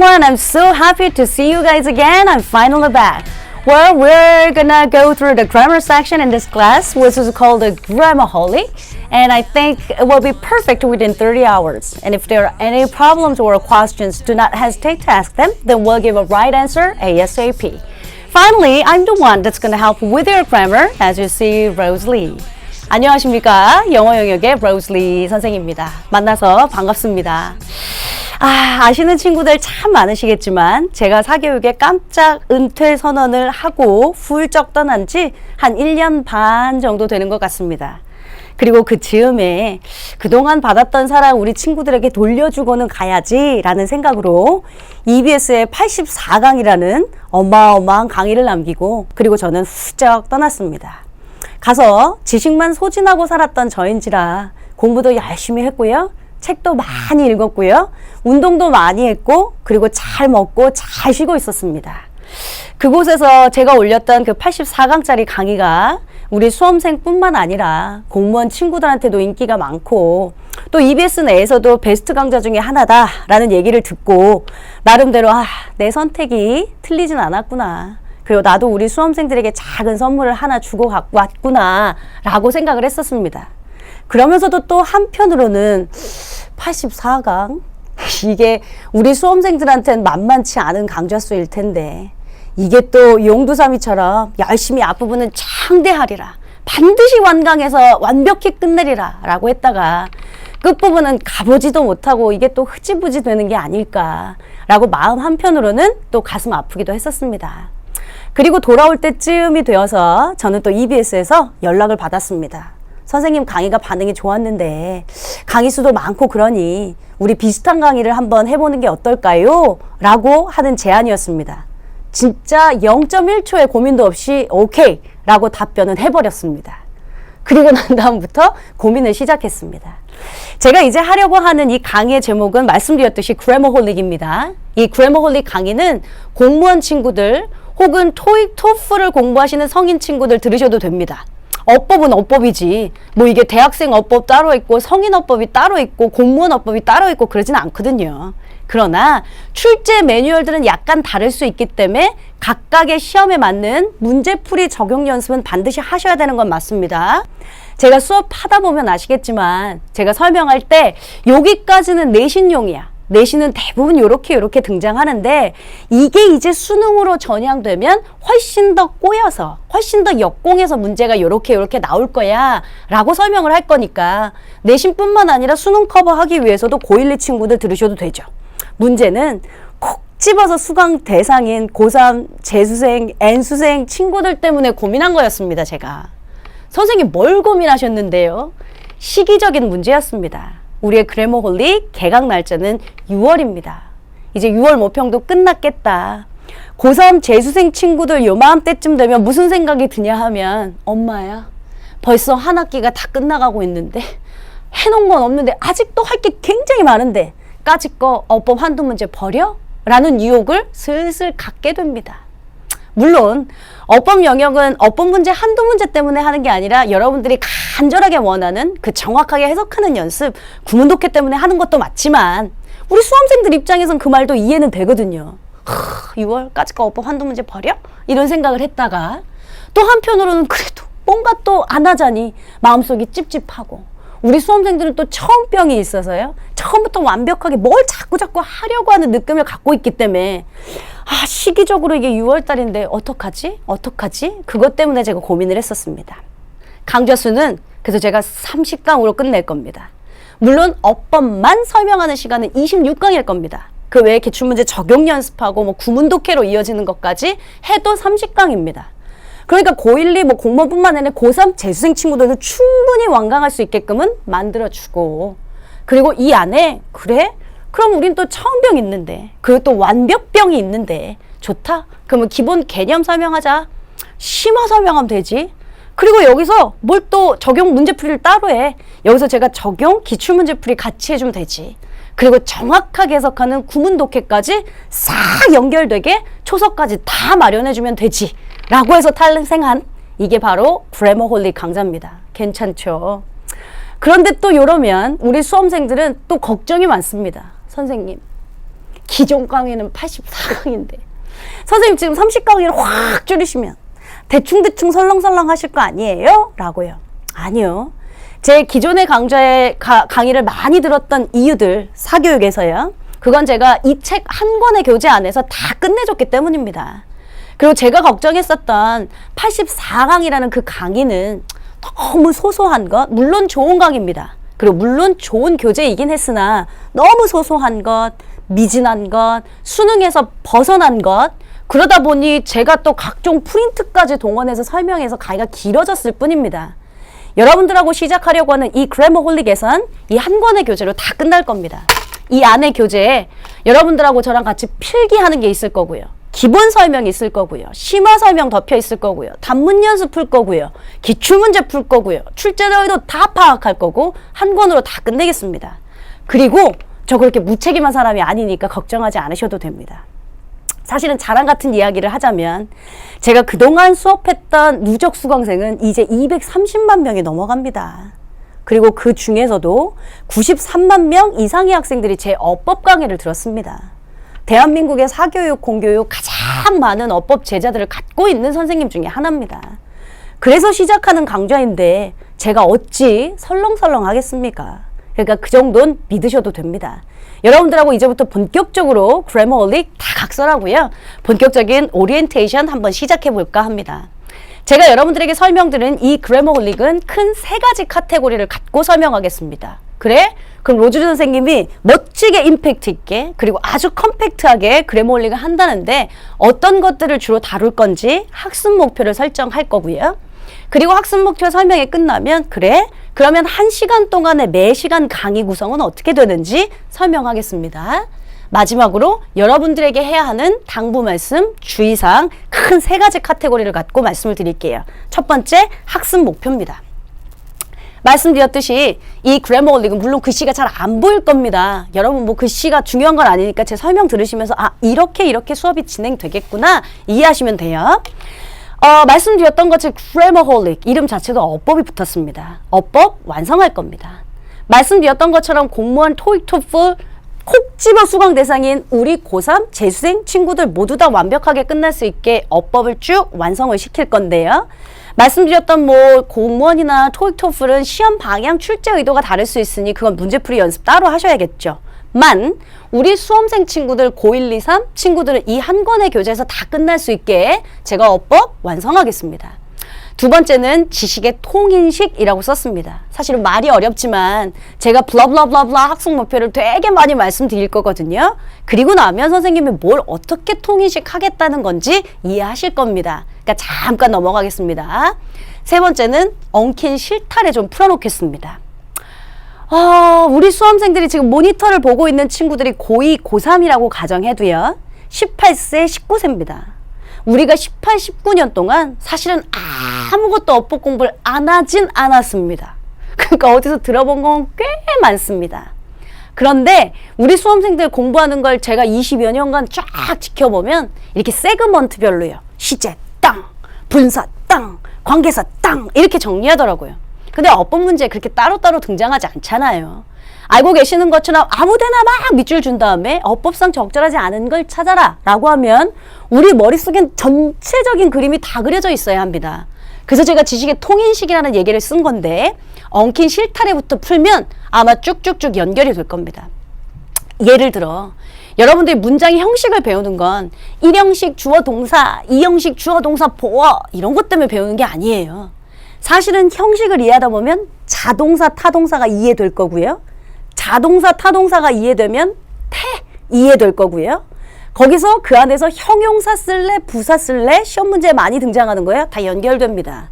everyone, I'm so happy to see you guys again. I'm finally back. Well, we're gonna go through the grammar section in this class, which is called the Grammarholic, and I think it will be perfect within 30 hours. And if there are any problems or questions, do not hesitate to ask them, then we'll give a right answer ASAP. Finally, I'm the one that's gonna help with your grammar, as you see, Rose Lee. 안녕하십니까? 영어 영역의 Rose Lee 선생입니다. 만나서 반갑습니다. 아시는 친구들 참 많으시겠지만 제가 사교육에 깜짝 은퇴 선언을 하고 훌쩍 떠난 지 한 1년 반 정도 되는 것 같습니다. 그리고 그 즈음에 그동안 받았던 사랑 우리 친구들에게 돌려주고는 가야지 라는 생각으로 EBS의 84강이라는 어마어마한 강의를 남기고 그리고 저는 훌쩍 떠났습니다. 가서 지식만 소진하고 살았던 저인지라 공부도 열심히 했고요. 책도 많이 읽었고요. 운동도 많이 했고 그리고 잘 먹고 잘 쉬고 있었습니다. 그곳에서 제가 올렸던 그 84강짜리 강의가 우리 수험생뿐만 아니라 공무원 친구들한테도 인기가 많고 또 EBS 내에서도 베스트 강좌 중에 하나다라는 얘기를 듣고 나름대로 내 선택이 틀리진 않았구나. 그리고 나도 우리 수험생들에게 작은 선물을 하나 주고 갖고 왔구나 라고 생각을 했었습니다. 그러면서도 또 한편으로는 84강? 이게 우리 수험생들한테는 만만치 않은 강좌 수일 텐데 이게 또 용두사미처럼 열심히 앞부분은 창대하리라 반드시 완강해서 완벽히 끝내리라 라고 했다가 끝부분은 가보지도 못하고 이게 또 흐지부지 되는 게 아닐까 라고 마음 한편으로는 또 가슴 아프기도 했었습니다. 그리고 돌아올 때쯤이 되어서 저는 또 EBS에서 연락을 받았습니다. 선생님 강의가 반응이 좋았는데 강의 수도 많고 그러니 우리 비슷한 강의를 한번 해보는 게 어떨까요? 라고 하는 제안이었습니다. 진짜 0.1초의 고민도 없이 오케이 라고 답변은 해버렸습니다. 그리고 난 다음부터 고민을 시작했습니다. 제가 이제 하려고 하는 이 강의의 제목은 말씀드렸듯이 Grammarholic입니다. 이 Grammarholic 강의는 공무원 친구들 혹은 토익, 토플을 공부하시는 성인 친구들 들으셔도 됩니다. 어법은 어법이지 뭐 이게 대학생 어법 따로 있고 성인 어법이 따로 있고 공무원 어법이 따로 있고 그러진 않거든요. 그러나 출제 매뉴얼들은 약간 다를 수 있기 때문에 각각의 시험에 맞는 문제풀이 적용 연습은 반드시 하셔야 되는 건 맞습니다. 제가 수업하다 보면 아시겠지만 제가 설명할 때 여기까지는 내신용이야. 내신은 대부분 요렇게 등장하는데 이게 이제 수능으로 전향되면 훨씬 더 꼬여서 훨씬 더 역공해서 문제가 요렇게 나올 거야 라고 설명을 할 거니까 내신뿐만 아니라 수능 커버하기 위해서도 고1, 2 친구들 들으셔도 되죠. 문제는 콕 집어서 수강 대상인 고3 재수생, N수생 친구들 때문에 고민한 거였습니다. 제가. 선생님 뭘 고민하셨는데요? 시기적인 문제였습니다. 우리의 그래머홀릭 개강 날짜는 6월입니다. 이제 6월 모평도 끝났겠다. 고3 재수생 친구들 요맘때쯤 되면 무슨 생각이 드냐 하면 엄마야 벌써 한 학기가 다 끝나가고 있는데 해놓은 건 없는데 아직도 할 게 굉장히 많은데 까짓 거 어법 한두 문제 버려? 라는 유혹을 슬슬 갖게 됩니다. 물론 어법 영역은 어법 문제 한두 문제 때문에 하는 게 아니라 여러분들이 간절하게 원하는 그 정확하게 해석하는 연습 구문 독해 때문에 하는 것도 맞지만 우리 수험생들 입장에선 그 말도 이해는 되거든요. 6월까지 거 어법 한두 문제 버려? 이런 생각을 했다가 또 한편으로는 그래도 뭔가 또 안 하자니 마음속이 찝찝하고 우리 수험생들은 또 처음병이 있어서요. 처음부터 완벽하게 뭘 자꾸 하려고 하는 느낌을 갖고 있기 때문에 시기적으로 이게 6월달인데 어떡하지? 그것 때문에 제가 고민을 했었습니다. 강좌 수는 그래서 제가 30강으로 끝낼 겁니다. 물론 어법만 설명하는 시간은 26강일 겁니다. 그 외에 기출문제 적용 연습하고 뭐 구문 독해로 이어지는 것까지 해도 30강입니다. 그러니까 고1, 2 공무원뿐만 아니라 고3 재수생 친구들도 충분히 완강할 수 있게끔은 만들어주고 그리고 이 안에 그래? 그럼 우린 또 처음병 있는데 그리고 또 완벽병이 있는데 좋다? 그러면 기본 개념 설명하자. 심화 설명하면 되지. 그리고 여기서 뭘 또 적용 문제풀이를 따로 해. 여기서 제가 적용 기출문제풀이 같이 해주면 되지. 그리고 정확하게 해석하는 구문 독해까지 싹 연결되게 초석까지 다 마련해주면 되지 라고 해서 탄생한 이게 바로 Grammarholic 강좌입니다. 괜찮죠? 그런데 또 이러면 우리 수험생들은 또 걱정이 많습니다. 선생님 기존 강의는 84강인데 선생님 지금 30강의를 확 줄이시면 대충대충 설렁설렁 하실 거 아니에요? 라고요. 아니요. 제 기존의 강의를 많이 들었던 이유들, 사교육에서요. 그건 제가 이 책 한 권의 교재 안에서 다 끝내줬기 때문입니다. 그리고 제가 걱정했었던 84강이라는 그 강의는 너무 소소한 것, 물론 좋은 강의입니다. 그리고 물론 좋은 교재이긴 했으나 너무 소소한 것, 미진한 것, 수능에서 벗어난 것, 그러다 보니 제가 또 각종 프린트까지 동원해서 설명해서 강의가 길어졌을 뿐입니다. 여러분들하고 시작하려고 하는 이 그래머홀릭에선 이 한 권의 교재로 다 끝날 겁니다. 이 안에 교재에 여러분들하고 저랑 같이 필기하는 게 있을 거고요. 기본 설명이 있을 거고요. 심화 설명 덮여 있을 거고요. 단문 연습 풀 거고요. 기출문제 풀 거고요. 출제자 의도 다 파악할 거고 한 권으로 다 끝내겠습니다. 그리고 저 그렇게 무책임한 사람이 아니니까 걱정하지 않으셔도 됩니다. 사실은 자랑 같은 이야기를 하자면 제가 그동안 수업했던 누적 수강생은 이제 230만 명이 넘어갑니다. 그리고 그 중에서도 93만 명 이상의 학생들이 제 어법 강의를 들었습니다. 대한민국의 사교육, 공교육 가장 많은 어법 제자들을 갖고 있는 선생님 중에 하나입니다. 그래서 시작하는 강좌인데 제가 어찌 설렁설렁 하겠습니까? 그러니까 그 정도는 믿으셔도 됩니다. 여러분들하고 이제부터 본격적으로 그래머홀릭 다 각설하고요. 본격적인 오리엔테이션 한번 시작해 볼까 합니다. 제가 여러분들에게 설명드린 이 그래머홀릭은 큰 세 가지 카테고리를 갖고 설명하겠습니다. 그래? 그럼 로즈 선생님이 멋지게 임팩트 있게 그리고 아주 컴팩트하게 그래머홀릭을 한다는데 어떤 것들을 주로 다룰 건지 학습 목표를 설정할 거고요. 그리고 학습 목표 설명이 끝나면 그래? 그러면 1시간 동안의 매시간 강의 구성은 어떻게 되는지 설명하겠습니다. 마지막으로 여러분들에게 해야 하는 당부 말씀, 주의사항 큰 세 가지 카테고리를 갖고 말씀을 드릴게요. 첫 번째, 학습 목표입니다. 말씀드렸듯이 이 그래머홀릭은 물론 글씨가 잘 안 보일 겁니다. 여러분 뭐 글씨가 중요한 건 아니니까 제 설명 들으시면서 아 이렇게 수업이 진행되겠구나 이해하시면 돼요. 말씀드렸던 것처럼 그래머홀릭 이름 자체도 어법이 붙었습니다. 어법 완성할 겁니다. 말씀드렸던 것처럼 공무원 토익 토플 콕 집어 수강 대상인 우리 고3 재수생 친구들 모두 다 완벽하게 끝날 수 있게 어법을 쭉 완성을 시킬 건데요. 말씀드렸던 뭐 공무원이나 토익 토플은 시험 방향 출제 의도가 다를 수 있으니 그건 문제풀이 연습 따로 하셔야겠죠. 만 우리 수험생 친구들 고1, 2, 3 친구들은 이 한 권의 교재에서 다 끝날 수 있게 제가 어법 완성하겠습니다. 두 번째는 지식의 통인식이라고 썼습니다. 사실은 말이 어렵지만 제가 블라블라블라 학습 목표를 되게 많이 말씀드릴 거거든요. 그리고 나면 선생님이 뭘 어떻게 통인식 하겠다는 건지 이해하실 겁니다. 그러니까 잠깐 넘어가겠습니다. 세 번째는 엉킨 실타래 좀 풀어놓겠습니다. 우리 수험생들이 지금 모니터를 보고 있는 친구들이 고2, 고3이라고 가정해도요. 18세, 19세입니다. 우리가 18, 19년 동안 사실은 아무것도 어법 공부를 안 하진 않았습니다. 그러니까 어디서 들어본 건 꽤 많습니다. 그런데 우리 수험생들 공부하는 걸 제가 20여 년간 쫙 지켜보면 이렇게 세그먼트별로요. 시제 땅, 분사 땅, 관계사 땅 이렇게 정리하더라고요. 근데 어법 문제 그렇게 따로따로 등장하지 않잖아요. 알고 계시는 것처럼 아무데나 막 밑줄 준 다음에 어법상 적절하지 않은 걸 찾아라 라고 하면 우리 머릿속엔 전체적인 그림이 다 그려져 있어야 합니다. 그래서 제가 지식의 통인식이라는 얘기를 쓴 건데 엉킨 실타래부터 풀면 아마 쭉쭉쭉 연결이 될 겁니다. 예를 들어 여러분들이 문장의 형식을 배우는 건 1형식 주어 동사, 2형식 주어 동사 보어 이런 것 때문에 배우는 게 아니에요. 사실은 형식을 이해하다 보면 자동사, 타동사가 이해될 거고요. 자동사, 타동사가 이해되면 이해될 거고요. 거기서 그 안에서 형용사 쓸래, 부사 쓸래, 시험 문제에 많이 등장하는 거예요. 다 연결됩니다.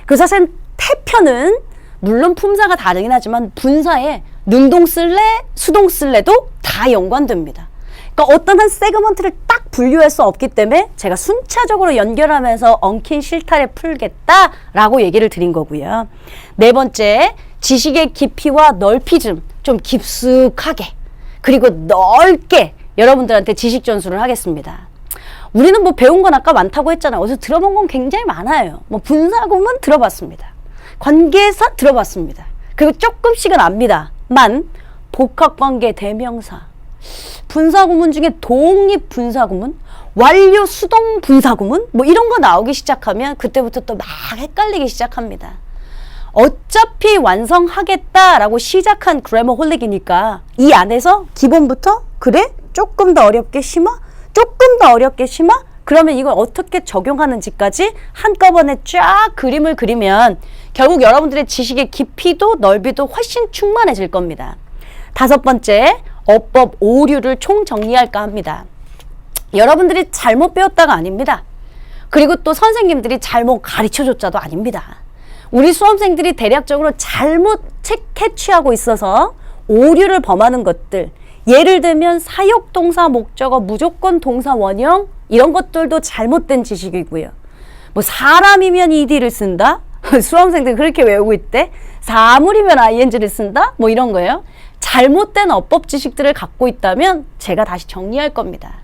그래서 사실 태편은 물론 품사가 다르긴 하지만 분사에 능동 쓸래, 수동 쓸래도 다 연관됩니다. 그러니까 어떤 한 세그먼트를 딱 분류할 수 없기 때문에 제가 순차적으로 연결하면서 엉킨 실타래 풀겠다라고 얘기를 드린 거고요. 네 번째, 지식의 깊이와 넓이 좀 깊숙하게 그리고 넓게 여러분들한테 지식 전수를 하겠습니다. 우리는 뭐 배운 건 아까 많다고 했잖아요. 어디서 들어본 건 굉장히 많아요. 뭐 분사구문 들어봤습니다. 관계사 들어봤습니다. 그리고 조금씩은 압니다. 복합관계 대명사 분사구문 중에 독립분사구문, 완료 수동 분사구문 뭐 이런 거 나오기 시작하면 그때부터 또 막 헷갈리기 시작합니다. 어차피 완성하겠다라고 시작한 그래머홀릭이니까 이 안에서 기본부터 그래? 조금 더 어렵게 심어? 조금 더 어렵게 심어? 그러면 이걸 어떻게 적용하는지까지 한꺼번에 쫙 그림을 그리면 결국 여러분들의 지식의 깊이도 넓이도 훨씬 충만해질 겁니다. 5번째, 어법 오류를 총정리할까 합니다. 여러분들이 잘못 배웠다가 아닙니다. 그리고 또 선생님들이 잘못 가르쳐줬자도 아닙니다. 우리 수험생들이 대략적으로 잘못 캐치하고 있어서 오류를 범하는 것들, 예를 들면 사역동사 목적어 무조건 동사 원형 이런 것들도 잘못된 지식이고요. 뭐 사람이면 ed를 쓴다? 수험생들 그렇게 외우고 있대? 사물이면 ing를 쓴다? 뭐 이런 거예요. 잘못된 어법 지식들을 갖고 있다면 제가 다시 정리할 겁니다.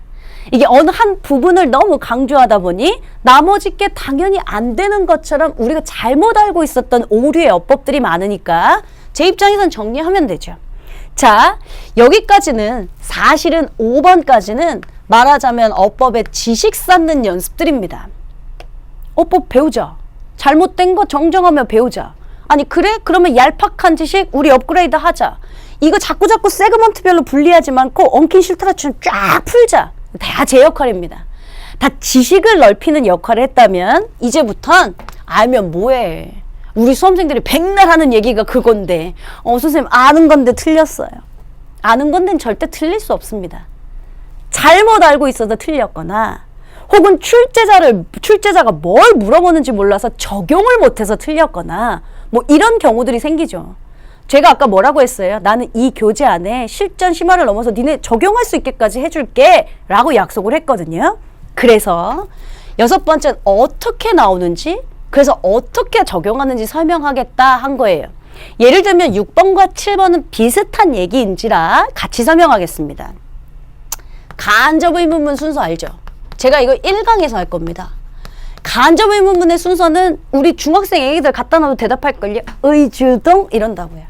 이게 어느 한 부분을 너무 강조하다 보니 나머지 게 당연히 안 되는 것처럼 우리가 잘못 알고 있었던 오류의 어법들이 많으니까 제 입장에선 정리하면 되죠. 자, 여기까지는 사실은 5번까지는 말하자면 어법의 지식 쌓는 연습들입니다. 어법 배우자. 잘못된 거 정정하며 배우자. 아니 그래? 그러면 얄팍한 지식 우리 업그레이드 하자. 이거 자꾸 세그먼트별로 분리하지 않고 엉킨 실타래처럼 쫙 풀자. 다 제 역할입니다. 다 지식을 넓히는 역할을 했다면 이제부턴 알면 뭐해. 우리 수험생들이 백날 하는 얘기가 그건데 선생님 아는 건데 틀렸어요. 아는 건데는 절대 틀릴 수 없습니다. 잘못 알고 있어서 틀렸거나 혹은 출제자가 뭘 물어보는지 몰라서 적용을 못해서 틀렸거나 뭐 이런 경우들이 생기죠. 제가 아까 뭐라고 했어요? 나는 이 교재 안에 실전 심화를 넘어서 니네 적용할 수 있게까지 해줄게 라고 약속을 했거든요. 그래서 6번째는 어떻게 나오는지 그래서 어떻게 적용하는지 설명하겠다 한 거예요. 예를 들면 6번과 7번은 비슷한 얘기인지라 같이 설명하겠습니다. 간접 의문문 순서 알죠? 제가 이거 1강에서 할 겁니다. 간접 의문문의 순서는 우리 중학생 애기들 갖다 놔도 대답할걸요? 의주동 이런다고요.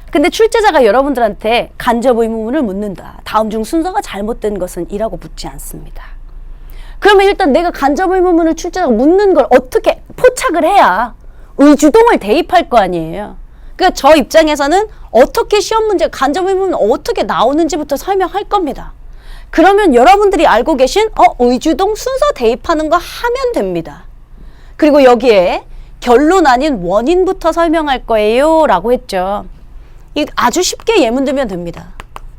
근데 출제자가 여러분들한테 간접 의문문을 묻는다. 다음 중 순서가 잘못된 것은 이라고 묻지 않습니다. 그러면 일단 내가 간접 의문문을 출제자가 묻는 걸 어떻게 포착을 해야 의주동을 대입할 거 아니에요. 그러니까 저 입장에서는 어떻게 시험 문제 간접 의문은 어떻게 나오는지부터 설명할 겁니다. 그러면 여러분들이 알고 계신 의주동 순서 대입하는 거 하면 됩니다. 그리고 여기에 결론 아닌 원인부터 설명할 거예요 라고 했죠. 이 아주 쉽게 예문 들면 됩니다.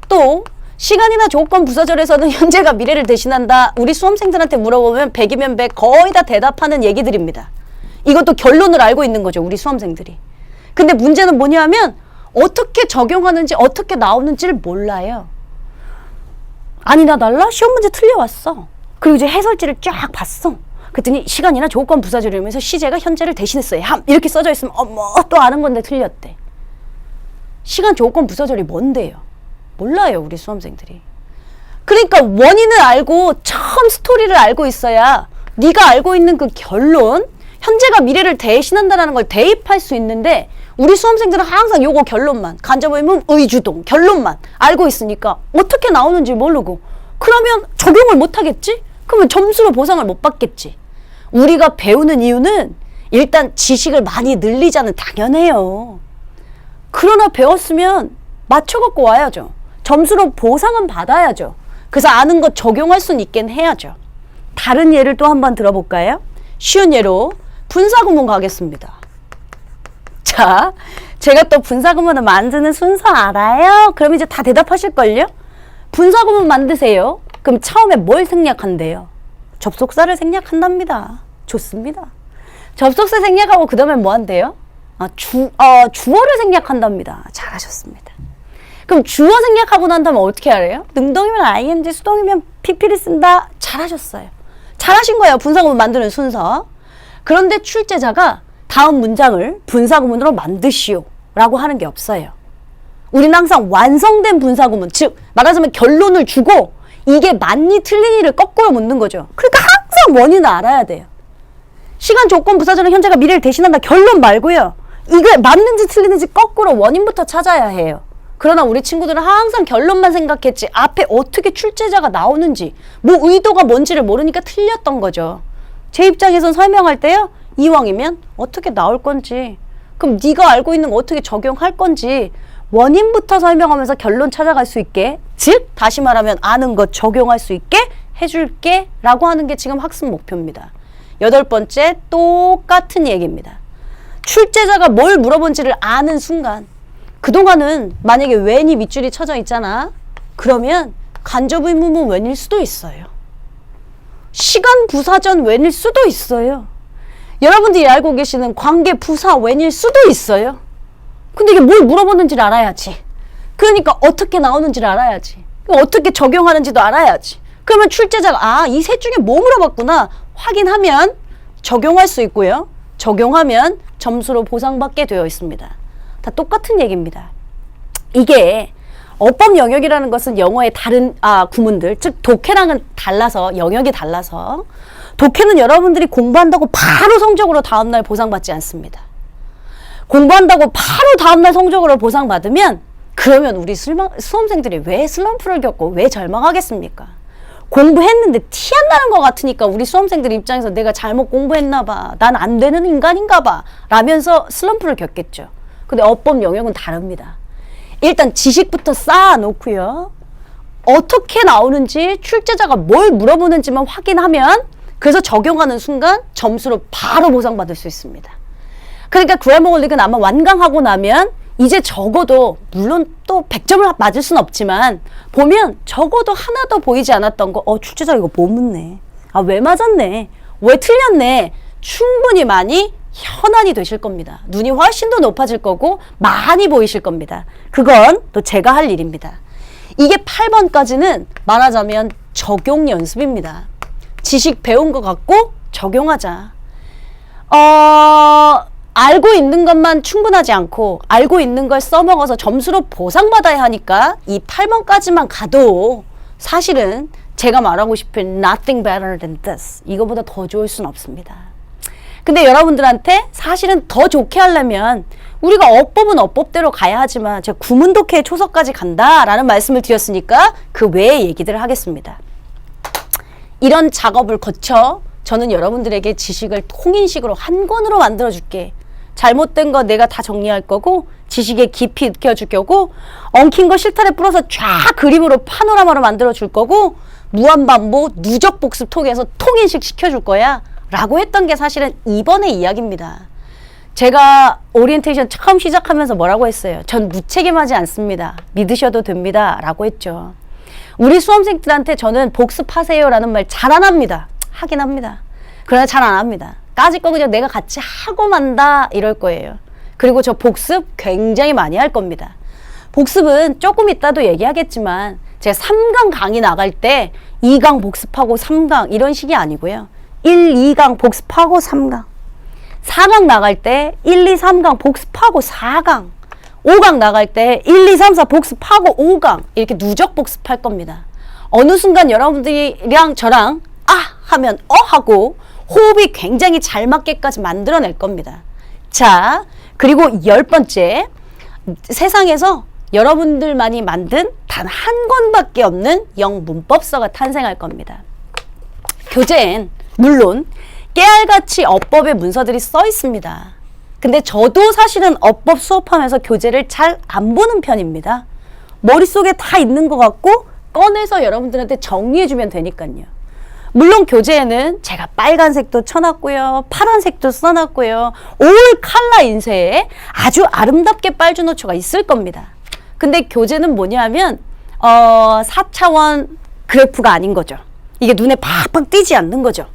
또 시간이나 조건 부사절에서는 현재가 미래를 대신한다. 우리 수험생들한테 물어보면 100이면 100 거의 다 대답하는 얘기들입니다. 이것도 결론을 알고 있는 거죠. 우리 수험생들이. 근데 문제는 뭐냐면 어떻게 적용하는지 어떻게 나오는지를 몰라요. 아니나 달라 시험 문제 틀려왔어. 그리고 이제 해설지를 쫙 봤어. 그랬더니 시간이나 조건 부사절이면서 시제가 현재를 대신했어요. 이렇게 써져 있으면 어머 또 아는 건데 틀렸대. 시간 조건 부사절이 뭔데요? 몰라요 우리 수험생들이. 그러니까 원인을 알고 처음 스토리를 알고 있어야 네가 알고 있는 그 결론 현재가 미래를 대신한다는 걸 대입할 수 있는데 우리 수험생들은 항상 요거 결론만 간접 의문 의주동 결론만 알고 있으니까 어떻게 나오는지 모르고 그러면 적용을 못 하겠지? 그러면 점수로 보상을 못 받겠지. 우리가 배우는 이유는 일단 지식을 많이 늘리자는 당연해요. 그러나 배웠으면 맞춰갖고 와야죠. 점수로 보상은 받아야죠. 그래서 아는 거 적용할 수는 있긴 해야죠. 다른 예를 또 한번 들어볼까요? 쉬운 예로 분사구문 가겠습니다. 자, 제가 또 분사구문을 만드는 순서 알아요? 그럼 이제 다 대답하실걸요? 분사구문 만드세요. 그럼 처음에 뭘 생략한대요? 접속사를 생략한답니다. 좋습니다. 접속사 생략하고 그 다음에 뭐 한대요? 주어를 생략한답니다. 잘하셨습니다. 그럼 주어 생략하고 난 다음에 어떻게 하래요? 능동이면 ing, 수동이면 pp를 쓴다. 잘하셨어요. 잘하신 거예요. 분사구문 만드는 순서. 그런데 출제자가 다음 문장을 분사구문으로 만드시오 라고 하는 게 없어요. 우리는 항상 완성된 분사구문, 즉 말하자면 결론을 주고 이게 맞니 틀리니를 거꾸로 묻는 거죠. 그러니까 항상 원인을 알아야 돼요. 시간 조건 부사절은 현재가 미래를 대신한다 결론 말고요. 이게 맞는지 틀리는지 거꾸로 원인부터 찾아야 해요. 그러나 우리 친구들은 항상 결론만 생각했지 앞에 어떻게 출제자가 나오는지 뭐 의도가 뭔지를 모르니까 틀렸던 거죠. 제 입장에선 설명할 때요. 이왕이면 어떻게 나올 건지 그럼 네가 알고 있는 거 어떻게 적용할 건지 원인부터 설명하면서 결론 찾아갈 수 있게 즉 다시 말하면 아는 것 적용할 수 있게 해줄게 라고 하는 게 지금 학습 목표입니다. 8번째 똑같은 얘기입니다. 출제자가 뭘 물어본지를 아는 순간 그동안은 만약에 when이 밑줄이 쳐져 있잖아. 그러면 간접의문은 when일 수도 있어요. 시간 부사전 when일 수도 있어요. 여러분들이 알고 계시는 관계 부사 when일 수도 있어요. 근데 이게 뭘 물어보는지를 알아야지. 그러니까 어떻게 나오는지를 알아야지. 어떻게 적용하는지도 알아야지. 그러면 출제자가 이 셋 중에 뭐 물어봤구나 확인하면 적용할 수 있고요. 적용하면 점수로 보상받게 되어 있습니다. 다 똑같은 얘기입니다. 이게 어법 영역이라는 것은 영어의 다른 구문들 즉 독해랑은 달라서 영역이 달라서 독해는 여러분들이 공부한다고 바로 성적으로 다음날 보상받지 않습니다. 공부한다고 바로 다음날 성적으로 보상받으면 그러면 우리 수험생들이 왜 슬럼프를 겪고 왜 절망하겠습니까? 공부했는데 티 안 나는 것 같으니까 우리 수험생들 입장에서 내가 잘못 공부했나 봐. 난 안 되는 인간인가 봐. 라면서 슬럼프를 겪겠죠. 근데 어법 영역은 다릅니다. 일단 지식부터 쌓아놓고요. 어떻게 나오는지 출제자가 뭘 물어보는지만 확인하면 그래서 적용하는 순간 점수로 바로 보상받을 수 있습니다. 그러니까 그래머홀릭은 아마 완강하고 나면 이제 적어도 물론 또 100점을 맞을 수는 없지만 보면 적어도 하나도 보이지 않았던 거 출제자 이거 못 묻네. 왜 맞았네. 왜 틀렸네. 충분히 많이 현안이 되실 겁니다. 눈이 훨씬 더 높아질 거고 많이 보이실 겁니다. 그건 또 제가 할 일입니다. 이게 8번까지는 말하자면 적용 연습입니다. 지식 배운 거 갖고 적용하자. 알고 있는 것만 충분하지 않고 알고 있는 걸 써먹어서 점수로 보상받아야 하니까 이 8번까지만 가도 사실은 제가 말하고 싶은 nothing better than this 이거보다 더 좋을 수는 없습니다. 근데 여러분들한테 사실은 더 좋게 하려면 우리가 어법은 어법대로 가야 하지만 제가 구문독해의 초석까지 간다라는 말씀을 드렸으니까 그 외의 얘기들을 하겠습니다. 이런 작업을 거쳐 저는 여러분들에게 지식을 통인식으로 한 권으로 만들어줄게. 잘못된 거 내가 다 정리할 거고 지식의 깊이 익혀줄 거고 엉킨 거 실타래 풀어서 쫙 그림으로 파노라마로 만들어줄 거고 무한반복 누적 복습 통해서 통인식 시켜줄 거야 라고 했던 게 사실은 이번의 이야기입니다. 제가 오리엔테이션 처음 시작하면서 뭐라고 했어요? 전 무책임하지 않습니다. 믿으셔도 됩니다 라고 했죠. 우리 수험생들한테 저는 복습하세요 라는 말 잘 안 합니다. 하긴 합니다. 그러나 잘 안 합니다. 까짓 거 그냥 내가 같이 하고 만다 이럴 거예요. 그리고 저 복습 굉장히 많이 할 겁니다. 복습은 조금 이따도 얘기하겠지만 제가 3강 강의 나갈 때 2강 복습하고 3강 이런 식이 아니고요. 1, 2강 복습하고 3강 4강 나갈 때 1, 2, 3강 복습하고 4강 5강 나갈 때 1, 2, 3, 4 복습하고 5강 이렇게 누적 복습할 겁니다. 어느 순간 여러분들이랑 저랑 하면 하고 호흡이 굉장히 잘 맞게까지 만들어낼 겁니다. 자, 그리고 10번째 세상에서 여러분들만이 만든 단 한 권밖에 없는 영문법서가 탄생할 겁니다. 교재엔 물론 깨알같이 어법의 문서들이 써 있습니다. 근데 저도 사실은 어법 수업하면서 교재를 잘 안 보는 편입니다. 머릿속에 다 있는 것 같고 꺼내서 여러분들한테 정리해주면 되니까요. 물론 교재에는 제가 빨간색도 쳐놨고요. 파란색도 써놨고요. 올 컬러 인쇄에 아주 아름답게 빨주노초가 있을 겁니다. 근데 교재는 뭐냐면 4차원 그래프가 아닌 거죠. 이게 눈에 팍팍 띄지 않는 거죠.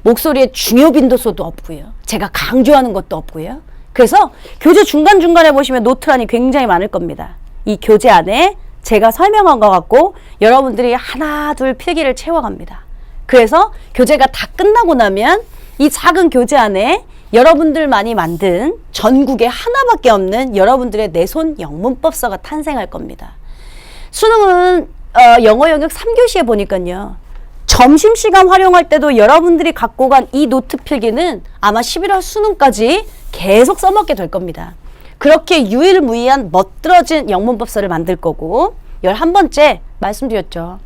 목소리에 중요 빈도수도 없고요. 제가 강조하는 것도 없고요. 그래서 교재 중간중간에 보시면 노트란이 굉장히 많을 겁니다. 이 교재 안에 제가 설명한 것 같고 여러분들이 하나 둘 필기를 채워갑니다. 그래서 교재가 다 끝나고 나면 이 작은 교재 안에 여러분들만이 만든 전국에 하나밖에 없는 여러분들의 내손 영문법서가 탄생할 겁니다. 수능은 영어 영역 3교시에 보니까요. 점심시간 활용할 때도 여러분들이 갖고 간 이 노트 필기는 아마 11월 수능까지 계속 써먹게 될 겁니다. 그렇게 유일무이한 멋들어진 영문법서를 만들 거고, 11번째 말씀드렸죠.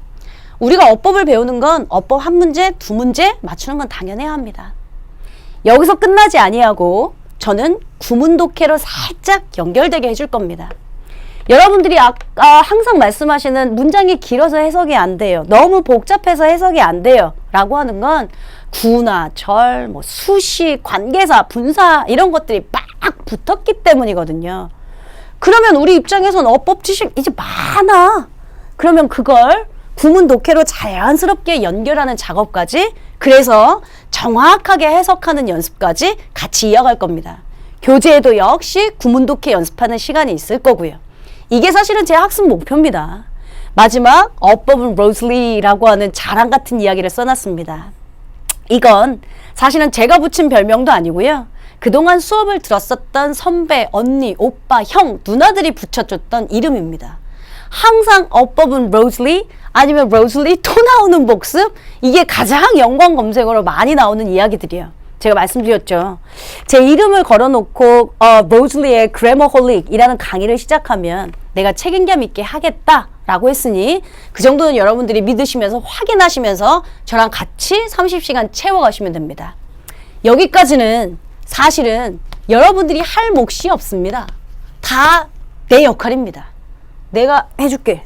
우리가 어법을 배우는 건 어법 한 문제, 두 문제 맞추는 건 당연해야 합니다. 여기서 끝나지 아니하고 저는 구문독해로 살짝 연결되게 해줄 겁니다. 여러분들이 아까 항상 말씀하시는 문장이 길어서 해석이 안 돼요. 너무 복잡해서 해석이 안 돼요. 라고 하는 건 구나 절, 뭐 수시, 관계사, 분사 이런 것들이 막 붙었기 때문이거든요. 그러면 우리 입장에서는 어법 지식 이제 많아. 그러면 그걸 구문 독해로 자연스럽게 연결하는 작업까지, 그래서 정확하게 해석하는 연습까지 같이 이어갈 겁니다. 교재에도 역시 구문 독해 연습하는 시간이 있을 거고요. 이게 사실은 제 학습 목표입니다. 마지막 어법은 로즐리라고 하는 자랑 같은 이야기를 써놨습니다. 이건 사실은 제가 붙인 별명도 아니고요. 그동안 수업을 들었었던 선배, 언니, 오빠, 형, 누나들이 붙여줬던 이름입니다. 항상 어법은 로즐리 아니면 로즐리 또 나오는 복습, 이게 가장 연관 검색어로 많이 나오는 이야기들이에요. 제가 말씀드렸죠. 제 이름을 걸어놓고 로즐리의 그래머홀릭이라는 강의를 시작하면 내가 책임감 있게 하겠다라고 했으니 그 정도는 여러분들이 믿으시면서 확인하시면서 저랑 같이 30시간 채워가시면 됩니다. 여기까지는 사실은 여러분들이 할 몫이 없습니다. 다 내 역할입니다. 내가 해줄게.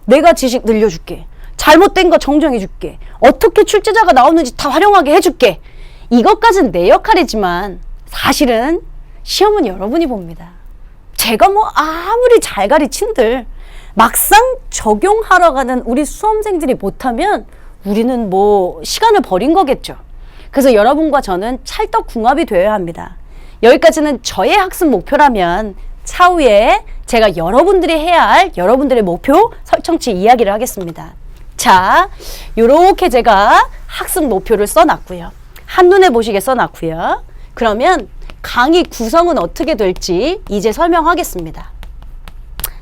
내가 지식 늘려줄게. 잘못된 거 정정해줄게. 어떻게 출제자가 나오는지 다 활용하게 해줄게. 이것까지는 내 역할이지만 사실은 시험은 여러분이 봅니다. 제가 뭐 아무리 잘 가르친들 막상 적용하러 가는 우리 수험생들이 못하면 우리는 뭐 시간을 버린 거겠죠. 그래서 여러분과 저는 찰떡궁합이 되어야 합니다. 여기까지는 저의 학습 목표라면 차후에 제가 여러분들이 해야 할 여러분들의 목표 설정치 이야기를 하겠습니다. 자, 요렇게 제가 학습 목표를 써놨고요. 한눈에 보시게 써놨고요. 그러면 강의 구성은 어떻게 될지 이제 설명하겠습니다.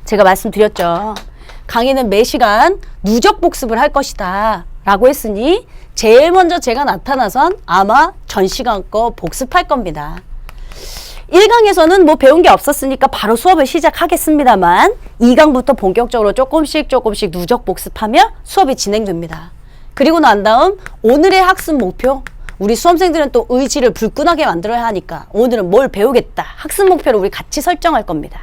제가 말씀드렸죠. 강의는 매 시간 누적 복습을 할 것이다 라고 했으니 제일 먼저 제가 나타나선 아마 전 시간 거 복습할 겁니다. 1강에서는 뭐 배운 게 없었으니까 바로 수업을 시작하겠습니다만 2강부터 본격적으로 조금씩 누적 복습하며 수업이 진행됩니다. 그리고 난 다음 오늘의 학습 목표, 우리 수험생들은 또 의지를 불끈하게 만들어야 하니까 오늘은 뭘 배우겠다, 학습 목표를 우리 같이 설정할 겁니다.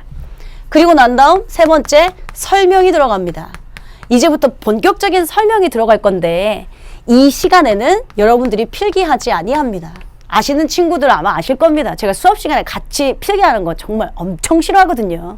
그리고 난 다음 세 번째 설명이 들어갑니다. 이제부터 본격적인 설명이 들어갈 건데 이 시간에는 여러분들이 필기하지 아니합니다. 아시는 친구들 아마 아실 겁니다. 제가 수업 시간에 같이 필기하는 거 정말 엄청 싫어하거든요.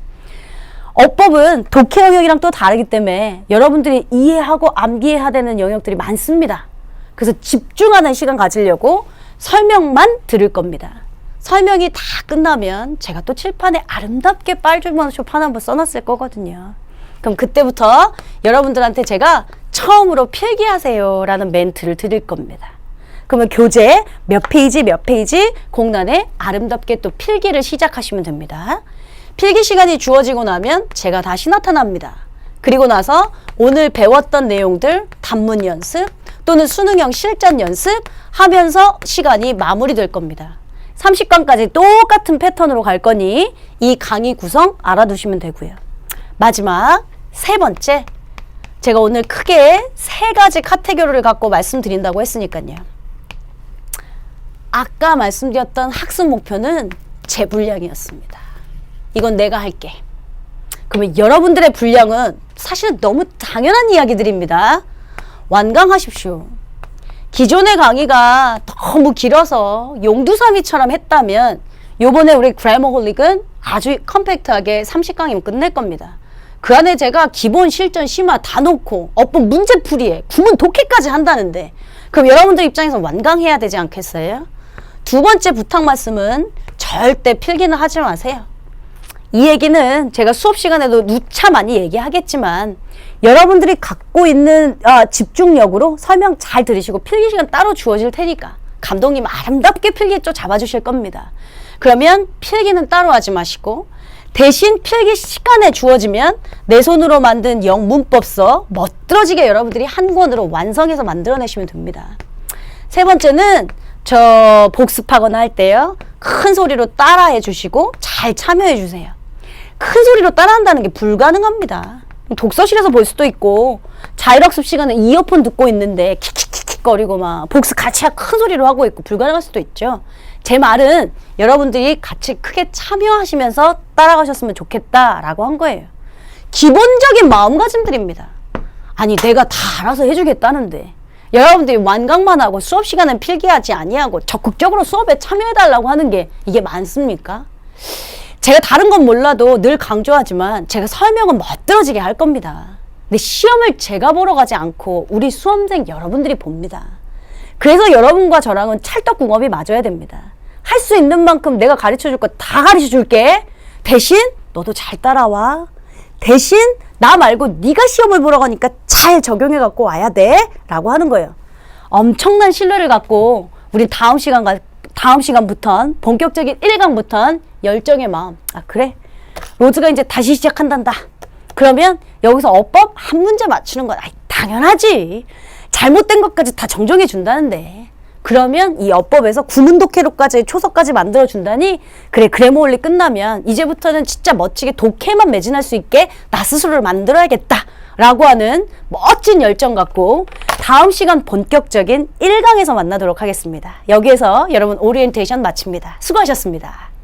어법은 독해 영역이랑 또 다르기 때문에 여러분들이 이해하고 암기해야 되는 영역들이 많습니다. 그래서 집중하는 시간 가지려고 설명만 들을 겁니다. 설명이 다 끝나면 제가 또 칠판에 아름답게 빨주머쇼판 한번 써놨을 거거든요. 그럼 그때부터 여러분들한테 제가 처음으로 필기하세요 라는 멘트를 드릴 겁니다. 그러면 교재 몇 페이지 공란에 아름답게 또 필기를 시작하시면 됩니다. 필기 시간이 주어지고 나면 제가 다시 나타납니다. 그리고 나서 오늘 배웠던 내용들 단문 연습 또는 수능형 실전 연습 하면서 시간이 마무리될 겁니다. 30강까지 똑같은 패턴으로 갈 거니 이 강의 구성 알아두시면 되고요. 마지막 세 번째, 제가 오늘 크게 세 가지 카테고리를 갖고 말씀드린다고 했으니까요. 아까 말씀드렸던 학습 목표는 제 분량이었습니다. 이건 내가 할게. 그러면 여러분들의 분량은 사실 너무 당연한 이야기들입니다. 완강하십시오. 기존의 강의가 너무 길어서 용두사미처럼 했다면 요번에 우리 그래머홀릭은 아주 컴팩트하게 30강이면 끝낼 겁니다. 그 안에 제가 기본, 실전, 심화 다 놓고 어법 문제풀이에 구문 독해까지 한다는데 그럼 여러분들 입장에서 완강해야 되지 않겠어요? 두 번째 부탁 말씀은 절대 필기는 하지 마세요. 이 얘기는 제가 수업 시간에도 누차 많이 얘기하겠지만 여러분들이 갖고 있는 집중력으로 설명 잘 들으시고 필기 시간 따로 주어질 테니까 감독님 아름답게 필기 좀 잡아주실 겁니다. 그러면 필기는 따로 하지 마시고 대신 필기 시간에 주어지면 내 손으로 만든 영문법서 멋들어지게 여러분들이 한 권으로 완성해서 만들어내시면 됩니다. 세 번째는 저 복습하거나 할 때요. 큰 소리로 따라해 주시고 잘 참여해 주세요. 큰 소리로 따라한다는 게 불가능합니다. 독서실에서 볼 수도 있고 자율학습 시간에 이어폰 듣고 있는데 킥킥킥킥 거리고 막 복습 같이 큰 소리로 하고 있고 불가능할 수도 있죠. 제 말은 여러분들이 같이 크게 참여하시면서 따라가셨으면 좋겠다라고 한 거예요. 기본적인 마음가짐들입니다. 아니 내가 다 알아서 해주겠다는데 여러분들이 완강만 하고 수업 시간은 필기하지 아니하고 적극적으로 수업에 참여해달라고 하는 게 이게 많습니까? 제가 다른 건 몰라도 늘 강조하지만 제가 설명은 멋들어지게 할 겁니다. 근데 시험을 제가 보러 가지 않고 우리 수험생 여러분들이 봅니다. 그래서 여러분과 저랑은 찰떡궁합이 맞아야 됩니다. 할 수 있는 만큼 내가 가르쳐줄 거 다 가르쳐줄게. 대신 너도 잘 따라와. 대신 나 말고 네가 시험을 보러 가니까 잘 적용해 갖고 와야 돼 라고 하는 거예요. 엄청난 신뢰를 갖고 우리 다음 시간부턴 본격적인 1강부턴 열정의 마음. 아 그래? 로즈가 이제 다시 시작한단다. 그러면 여기서 어법 한 문제 맞추는 건 당연하지. 잘못된 것까지 다 정정해 준다는데. 그러면 이 어법에서 구문독해로까지 초서까지 만들어 준다니 그래 그래모올리 끝나면 이제부터는 진짜 멋지게 독해만 매진할 수 있게 나 스스로를 만들어야겠다 라고 하는 멋진 열정 갖고 다음 시간 본격적인 1강에서 만나도록 하겠습니다. 여기에서 여러분 오리엔테이션 마칩니다. 수고하셨습니다.